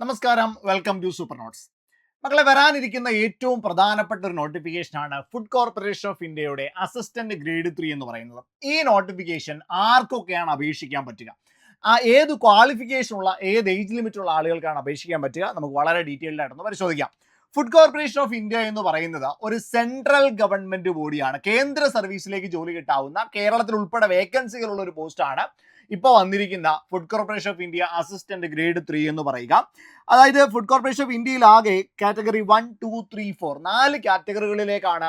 നമസ്കാരം, welcome to super notes. മക്കളെ, വരാനിരിക്കുന്ന ഏറ്റവും പ്രധാനപ്പെട്ട ഒരു നോട്ടിഫിക്കേഷനാണ് ഫുഡ് കോർപ്പറേഷൻ ഓഫ് ഇന്ത്യയുടെ അസിസ്റ്റന്റ് ഗ്രേഡ് 3 എന്ന് പറയുന്നത്. ഈ നോട്ടിഫിക്കേഷൻ ആർക്കൊക്കെയാണ് അപേക്ഷിക്കാൻ പറ്റുക, ഏത് ക്വാളിഫിക്കേഷൻ ഉള്ള ഏത് ഏജ് ലിമിറ്റ് ഉള്ള ആളുകൾക്കാണ് അപേക്ഷിക്കാൻ പറ്റുക, നമുക്ക് വളരെ ഡീറ്റെയിൽഡ് ആയിട്ടൊന്ന് പരിശോധിക്കാം. ഫുഡ് കോർപ്പറേഷൻ ഓഫ് ഇന്ത്യ എന്ന് പറയുന്നത് ഒരു സെൻട്രൽ ഗവൺമെന്റ് ബോഡിയാണ്. കേന്ദ്ര സർവീസിലേക്ക് ജോലി കിട്ടാവുന്ന, കേരളത്തിൽ ഉൾപ്പെടെ വേക്കൻസികളുള്ള ഒരു പോസ്റ്റാണ് ഇപ്പോൾ വന്നിരിക്കുന്ന food corporation of India assistant grade 3 എന്ന് പറയുക. അതായത് ഫുഡ് കോർപ്പറേഷൻ ഓഫ് ഇന്ത്യയിൽ ആകെ കാറ്റഗറി 1, 2, 3, 4 4 കാറ്റഗറികളിലേക്കാണ്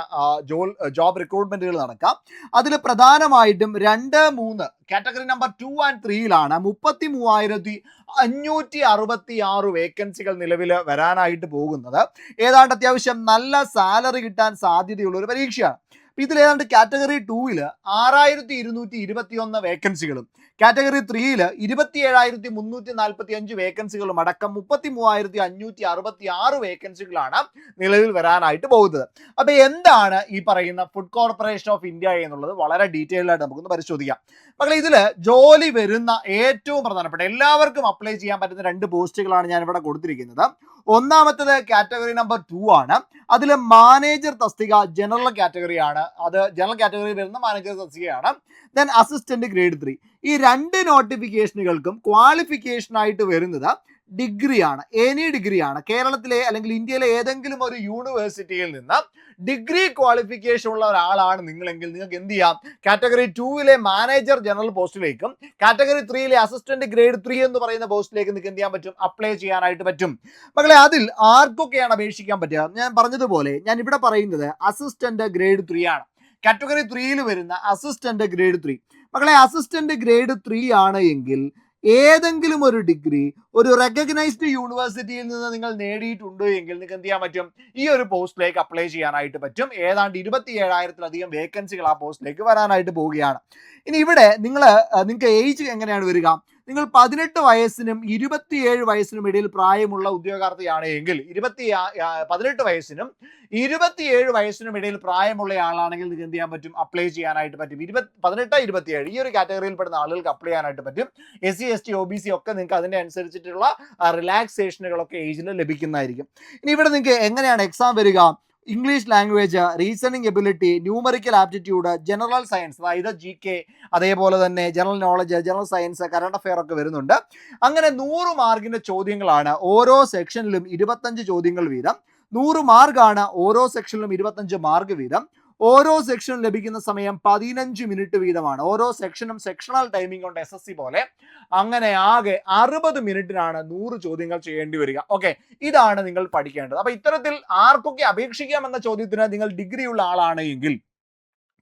ജോബ് റിക്രൂട്ട്മെന്റുകൾ നടക്കുക. അതിൽ പ്രധാനമായിട്ടും 2, 3 കാറ്റഗറി നമ്പർ 2 and 3യിലാണ് 33,566 വേക്കൻസികൾ നിലവിൽ വരാനായിട്ട് പോകുന്നത്. ഏതാണ്ട് അത്യാവശ്യം നല്ല സാലറി കിട്ടാൻ സാധ്യതയുള്ള ഒരു പരീക്ഷയാണ്. ഇതിൽ ഏതാണ്ട് കാറ്റഗറി 2ൽ 6,221 വേക്കൻസികളും കാറ്റഗറി 3ൽ 27,345 വേക്കൻസികളും അടക്കം 33,566 വേക്കൻസികളാണ് നിലവിൽ വരാനായിട്ട് പോകുന്നത്. അപ്പോൾ എന്താണ് ഈ പറയുന്ന ഫുഡ് കോർപ്പറേഷൻ ഓഫ് ഇന്ത്യ എന്നുള്ളത് വളരെ ഡീറ്റെയിൽഡ് ആയിട്ട് നമുക്കൊന്ന് പരിശോധിക്കാം. മക്കളെ, ഇതിൽ ജോലി വരുന്ന ഏറ്റവും പ്രധാനപ്പെട്ട എല്ലാവർക്കും അപ്ലൈ ചെയ്യാൻ പറ്റുന്ന 2 പോസ്റ്റുകളാണ് ഞാൻ ഇവിടെ കൊടുത്തിരിക്കുന്നത്. ഒന്നാമത്തേത് കാറ്റഗറി നമ്പർ 2 ആണ്. അതിൽ മാനേജർ തസ്തിക ജനറൽ കാറ്റഗറിയാണ്. അത് ജനറൽ കാറ്റഗറി വരുന്ന മാനേജർ തസ്തികയാണ്. Then assistant grade 3. ഈ 2 നോട്ടിഫിക്കേഷനുകൾക്കും ക്വാളിഫിക്കേഷൻ ആയിട്ട് വരുന്നത് ഡിഗ്രിയാണ്, എനി ഡിഗ്രിയാണ്. കേരളത്തിലെ അല്ലെങ്കിൽ ഇന്ത്യയിലെ ഏതെങ്കിലും ഒരു യൂണിവേഴ്സിറ്റിയിൽ നിന്ന് ഡിഗ്രി ക്വാളിഫിക്കേഷൻ ഉള്ള ഒരാളാണ് നിങ്ങളെങ്കിൽ നിങ്ങൾക്ക് എന്ത് ചെയ്യാം, കാറ്റഗറി 2ലെ മാനേജർ ജനറൽ പോസ്റ്റിലേക്കും കാറ്റഗറി 3ലെ അസിസ്റ്റന്റ് ഗ്രേഡ് 3 എന്ന് പറയുന്ന പോസ്റ്റിലേക്ക് നിങ്ങൾക്ക് എന്ത് ചെയ്യാൻ പറ്റും, അപ്ലൈ ചെയ്യാനായിട്ട് പറ്റും. മക്കളെ, അതിൽ ആർക്കൊക്കെയാണ് അപേക്ഷിക്കാൻ പറ്റുക? ഞാൻ പറഞ്ഞതുപോലെ ഞാൻ ഇവിടെ പറയുന്നത് അസിസ്റ്റന്റ് ഗ്രേഡ് 3 ആണ്. കാറ്റഗറി 3ൽ വരുന്ന അസിസ്റ്റന്റ് ഗ്രേഡ് 3. മക്കളെ, അസിസ്റ്റന്റ് ഗ്രേഡ് 3 ആണ് എങ്കിൽ ഏതെങ്കിലും ഒരു ഡിഗ്രി ഒരു റെക്കഗ്നൈസ്ഡ് യൂണിവേഴ്സിറ്റിയിൽ നിന്ന് നിങ്ങൾ നേടിയിട്ടുണ്ട് എങ്കിൽ നിങ്ങൾക്ക് എന്ത് ചെയ്യാൻ പറ്റും, ഈ ഒരു പോസ്റ്റിലേക്ക് അപ്ലൈ ചെയ്യാനായിട്ട് പറ്റും. ഏതാണ്ട് 27,000-ലധികം വേക്കൻസികൾ ആ പോസ്റ്റിലേക്ക് വരാനായിട്ട് പോവുകയാണ്. ഇനി ഇവിടെ നിങ്ങൾക്ക് ഏജ് എങ്ങനെയാണ് വരിക? നിങ്ങൾ 18 വയസ്സിനും 27 വയസ്സിനും ഇടയിൽ പ്രായമുള്ള ഉദ്യോഗാർത്ഥിയാണ് എങ്കിൽ 18 വയസ്സിനും 27 വയസ്സിനും ഇടയിൽ പ്രായമുള്ള ആളാണെങ്കിൽ നിങ്ങൾക്ക് എന്ത് ചെയ്യാൻ പറ്റും, അപ്ലൈ ചെയ്യാനായിട്ട് പറ്റും. 18, 27 ഈ ഒരു കാറ്റഗറിയിൽ പെടുന്ന ആളുകൾക്ക് അപ്ലൈ ചെയ്യാനായിട്ട് പറ്റും. SC, ST, OBC ഒക്കെ നിങ്ങൾക്ക് അതിൻ്റെ അനുസരിച്ചിട്ടുള്ള റിലാക്സേഷനുകളൊക്കെ ഏജിൽ ലഭിക്കുന്നതായിരിക്കും. ഇനി ഇവിടെ നിങ്ങൾക്ക് എങ്ങനെയാണ് എക്സാം വരിക? English language, reasoning ability, numerical aptitude, general science അതായത് GK, അതേപോലെ തന്നെ general knowledge, general science, current affair ഒക്കെ വരുന്നുണ്ട്. അങ്ങനെ 100 മാർക്കിന്റെ ചോദ്യങ്ങളാണ്. ഓരോ സെക്ഷനിലും 25 ചോദ്യങ്ങൾ വീതം. 100 മാർക്കാണ് ഓരോ സെക്ഷനിലും 25 മാർക്ക് വീതം. ഓരോ സെക്ഷനും ലഭിക്കുന്ന സമയം 15 മിനിറ്റ് വീതമാണ്. ഓരോ സെക്ഷനും സെക്ഷണൽ ടൈമിംഗ് ഉണ്ട്, SSC പോലെ. അങ്ങനെ ആകെ 60 മിനിറ്റിനാണ് 100 ചോദ്യങ്ങൾ ചെയ്യേണ്ടി വരിക. ഓക്കെ, ഇതാണ് നിങ്ങൾ പഠിക്കേണ്ടത്. അപ്പൊ ഇത്തരത്തിൽ ആർക്കൊക്കെ അപേക്ഷിക്കാമെന്ന ചോദ്യത്തിന് നിങ്ങൾ ഡിഗ്രി ഉള്ള ആളാണ് എങ്കിൽ,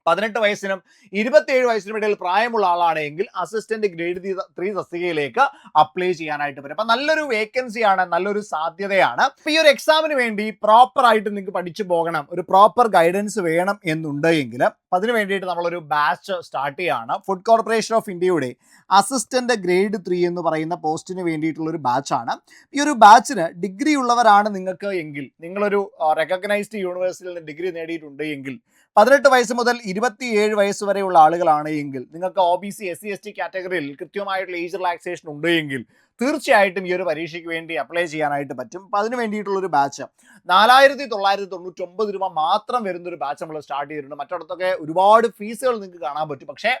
18 വയസ്സിനും 27 വയസ്സിനും ഇടയിൽ പ്രായമുള്ള ആളാണ് എങ്കിൽ അസിസ്റ്റന്റ് ഗ്രേഡ് 3 തസ്തികയിലേക്ക് അപ്ലൈ ചെയ്യാനായിട്ട് പറ്റും. അപ്പൊ നല്ലൊരു വേക്കൻസിയാണ്, നല്ലൊരു സാധ്യതയാണ്. അപ്പൊ ഈ ഒരു എക്സാമിന് വേണ്ടി പ്രോപ്പർ ആയിട്ട് നിങ്ങൾക്ക് പഠിച്ചു പോകണം, ഒരു പ്രോപ്പർ ഗൈഡൻസ് വേണം എന്നുണ്ട് എങ്കിൽ അതിന് വേണ്ടിയിട്ട് നമ്മളൊരു ബാച്ച് സ്റ്റാർട്ട് ചെയ്യാണ്. ഫുഡ് കോർപ്പറേഷൻ ഓഫ് ഇന്ത്യയുടെ അസിസ്റ്റന്റ് ഗ്രേഡ് 3 എന്ന് പറയുന്ന പോസ്റ്റിന് വേണ്ടിയിട്ടുള്ള ഒരു ബാച്ചാണ്. ഈ ഒരു ബാച്ചിന് ഡിഗ്രി ഉള്ളവരാണ് നിങ്ങൾക്ക് എങ്കിൽ, നിങ്ങളൊരു റെക്കഗ്നൈസ്ഡ് യൂണിവേഴ്സിറ്റിയിൽ നിന്ന് ഡിഗ്രി നേടിയിട്ടുണ്ട് എങ്കിൽ, 18 വയസ്സ് മുതൽ 27 വയസ്സ് വരെയുള്ള ആളുകളാണ് എങ്കിൽ, നിങ്ങൾക്ക് OBC, SC, ST കാറ്റഗറിയിൽ കൃത്യമായിട്ടുള്ള ഏജ് റിലാക്സേഷൻ ഉണ്ട് എങ്കിൽ തീർച്ചയായിട്ടും ഈ ഒരു പരീക്ഷയ്ക്ക് വേണ്ടി അപ്ലൈ ചെയ്യാനായിട്ട് പറ്റും. അപ്പം അതിന് വേണ്ടിയിട്ടുള്ളൊരു ബാച്ച് 4,999 രൂപ മാത്രം വരുന്നൊരു ബാച്ച് നമ്മൾ സ്റ്റാർട്ട് ചെയ്തിട്ടുണ്ട്. മറ്റിടത്തൊക്കെ ഒരുപാട് ഫീസുകൾ നിങ്ങൾക്ക് കാണാൻ പറ്റും. പക്ഷേ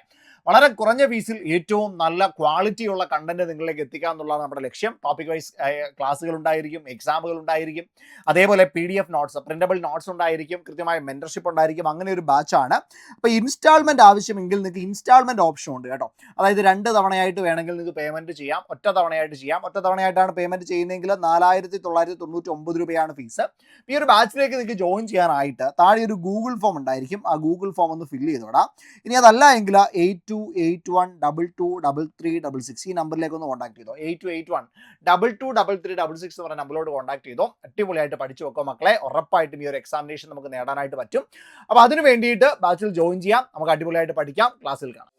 വളരെ കുറഞ്ഞ ഫീസിൽ ഏറ്റവും നല്ല ക്വാളിറ്റിയുള്ള കണ്ടന്റ് നിങ്ങളിലേക്ക് എത്തിക്കുക എന്നുള്ളതാണ് നമ്മുടെ ലക്ഷ്യം. ടോപ്പിക് വൈസ് ക്ലാസ്സുകൾ ഉണ്ടായിരിക്കും, എക്സാമുകൾ ഉണ്ടായിരിക്കും, അതേപോലെ PDF നോട്ട്സ്, പ്രിന്റബിൾ നോട്ട്സ് ഉണ്ടായിരിക്കും, കൃത്യമായ മെന്റർഷിപ്പ് ഉണ്ടായിരിക്കും. അങ്ങനെ ഒരു ബാച്ചാണ്. അപ്പോൾ ഇൻസ്റ്റാൾമെന്റ് ആവശ്യമെങ്കിൽ നിങ്ങൾക്ക് ഇൻസ്റ്റാൾമെന്റ് ഓപ്ഷൻ ഉണ്ട് കേട്ടോ. അതായത് 2 തവണയായിട്ട് വേണമെങ്കിൽ നിങ്ങൾക്ക് പേയ്മെന്റ് ചെയ്യാം, ഒറ്റ തവണയായിട്ട് ചെയ്യാം. ഒറ്റ തവണയായിട്ടാണ് പേയ്മെന്റ് ചെയ്യുന്നതെങ്കിൽ 4,999 രൂപയാണ് ഫീസ്. ഈ ഒരു ബാച്ചിലേക്ക് നിങ്ങൾക്ക് ജോയിൻ ചെയ്യാനായിട്ട് താഴെ ഒരു ഗൂഗിൾ ഫോം ഉണ്ടായിരിക്കും. ആ ഗൂഗിൾ ഫോം ഒന്ന് ഫില്ല് ചെയ്തോടാം. ഇനി അതല്ല എങ്കിൽ 8281223366 ഈ നമ്പറിലേക്ക് ഒന്ന് കോൺടാക്ട് ചെയ്തോ. 8281223366 എന്ന് പറഞ്ഞ നമ്പറിലോട്ട് കോൺടാക്ട് ചെയ്തോ. അടിപൊളിയായിട്ട് പഠിച്ചു വെക്കോ മക്കളെ. ഉറപ്പായിട്ടും ഈ ഒരു എക്സാമിനേഷൻ നമുക്ക് നേടാനായിട്ട് പറ്റും. അപ്പോൾ അതിന് വേണ്ടിയിട്ട് ബാച്ചിൽ ജോയിൻ ചെയ്യാം, നമുക്ക് അടിപൊളിയായിട്ട് പഠിക്കാം. ക്ലാസ്സിൽ കാണാം.